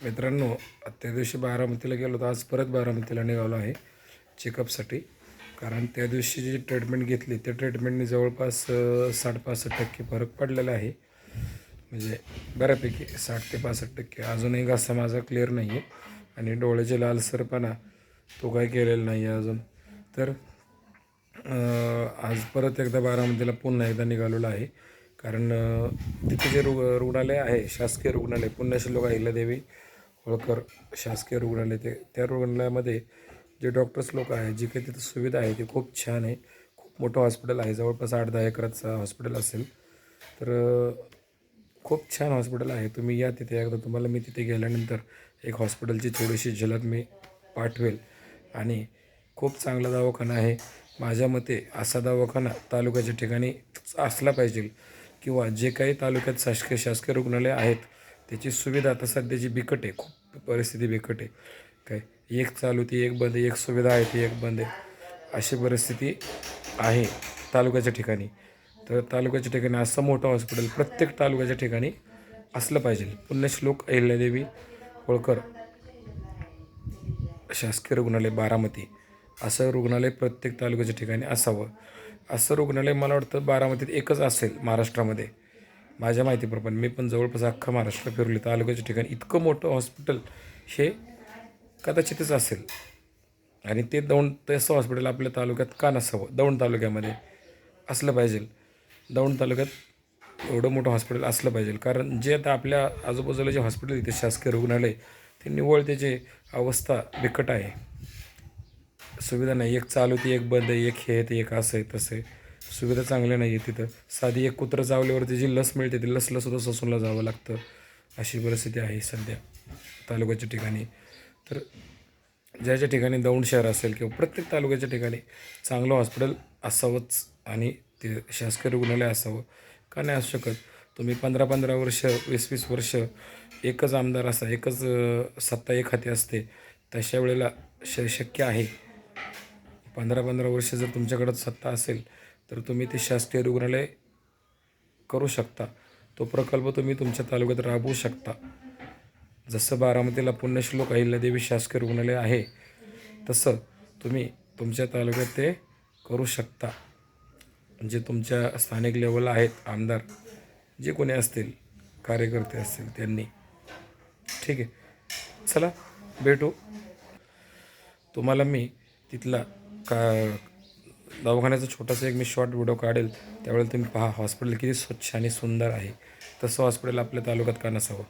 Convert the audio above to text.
मित्रांनो, त्या दिवशी बारामतीला गेलो होतो. आज परत बारामतीला निघालो आहे चेकअपसाठी. कारण त्या दिवशी जी ट्रीटमेंट घेतली त्या ट्रीटमेंटनी जवळपास 60-65% फरक पडलेला आहे. म्हणजे बऱ्यापैकी 60 ते 65%. अजूनही घसा माझा क्लिअर नाही आहे आणि डोळ्याचे लालसरपणा तो काय केलेला नाही आहे अजून. तर आज परत एकदा बारामतीला पुन्हा एकदा निघालेलो आहे. कारण तिथे जे रुग्णालय आहे, शासकीय रुग्णालय पुण्यश्लोक अहिल्यादेवी होळकर शासकीय रुग्णालय, त्या रुग्णालयामध्ये जे डॉक्टर्स लोक आहेत, जी काही तिथं सुविधा आहे ती खूप छान आहे. खूप मोठं हॉस्पिटल आहे, जवळपास 8-10 एकराचं हॉस्पिटल असेल. तर खूप छान हॉस्पिटल आहे. तुम्ही या तिथे एकदा. तुम्हाला मी तिथे गेल्यानंतर एक हॉस्पिटलची थोडीशी झलक मी पाठवेल. आणि खूप चांगला दवाखाना आहे. माझ्या मते असा दवाखाना तालुक्याच्या ठिकाणी असला पाहिजे, किंवा जे काही तालुक्यात शासकीय रुग्णालय आहेत त्याची सुविधा आता सध्याची बिकट आहे. खूप परिस्थिती बिकट आहे. काय, एक चालू ती एक बंद, एक सुविधा आहे ती एक बंद आहे, अशी परिस्थिती आहे तालुक्याच्या ठिकाणी. तर तालुक्याच्या ठिकाणी असं मोठं हॉस्पिटल प्रत्येक तालुक्याच्या ठिकाणी असलं पाहिजे. पुण्यश्लोक अहिल्यादेवी होळकर शासकीय रुग्णालय बारामती, असं रुग्णालय प्रत्येक तालुक्याच्या ठिकाणी असावं. असं रुग्णालय मला वाटतं बारामतीत एकच असेल महाराष्ट्रामध्ये, माझ्या माहितीप्रमाणे. मी पण जवळपास अख्खा महाराष्ट्र फिरले. तालुक्याच्या ठिकाणी इतकं मोठं हॉस्पिटल हे कदाचितच असेल. आणि ते तसं हॉस्पिटल आपल्या तालुक्यात का नसावं? दौंड तालुक्यामध्ये असलं पाहिजे. दौंड तालुक्यात एवढं मोठं हॉस्पिटल असलं पाहिजे. कारण जे आता आपल्या आजूबाजूला जे हॉस्पिटल इथे शासकीय रुग्णालय, ते निव्वळ त्याची अवस्था बिकट आहे. सुविधा नाही, एक चालू ती एक बंद आहे, एक हे ते एक असं आहे तसं आहे. सुविधा चांगल्या नाही आहे तिथं. साधी एक कुत्रं चावल्यावरती जी लस मिळते ती लसलासुद्धा ससूनला जावं लागतं, अशी परिस्थिती आहे सध्या तालुक्याच्या ठिकाणी. तर ज्या ठिकाणी दौंड शहर असेल किंवा प्रत्येक तालुक्याच्या ठिकाणी चांगलं हॉस्पिटल असावंच, आणि ते शासकीय रुग्णालय असावं. का नाही असू शकत? तुम्ही 15-15 वर्ष, 20-20 वर्ष एकच आमदार असा, एकच सत्ता एक हाती असते, तशा वेळेला शक्य आहे. 15-15 वर्ष जर तुमच्याकडं सत्ता असेल तर तुम्ही ते शासकीय रुग्णालय करू शकता. तो प्रकल्प तुम्ही तुमच्या तालुक्यात राबवू शकता. जसं बारामतीला पुण्यश्लोक अहिल्यादेवी शासकीय रुग्णालय आहे, तसं तुम्ही तुमच्या तालुक्यात ते करू शकता. जे तुमच्या स्थानिक लेवलला आहेत आमदार, जे कोणी असतील, कार्यकर्ते असतील, त्यांनी. ठीक आहे, चला भेटू. तुम्हाला मी तिथला का दवाखान्याचा छोटासा एक मी शॉर्ट व्हिडिओ काढेल, त्यावेळेला तुम्ही पहा हॉस्पिटल किती स्वच्छ आणि सुंदर आहे. तसं हॉस्पिटल आपल्या तालुक्यात का नसावं?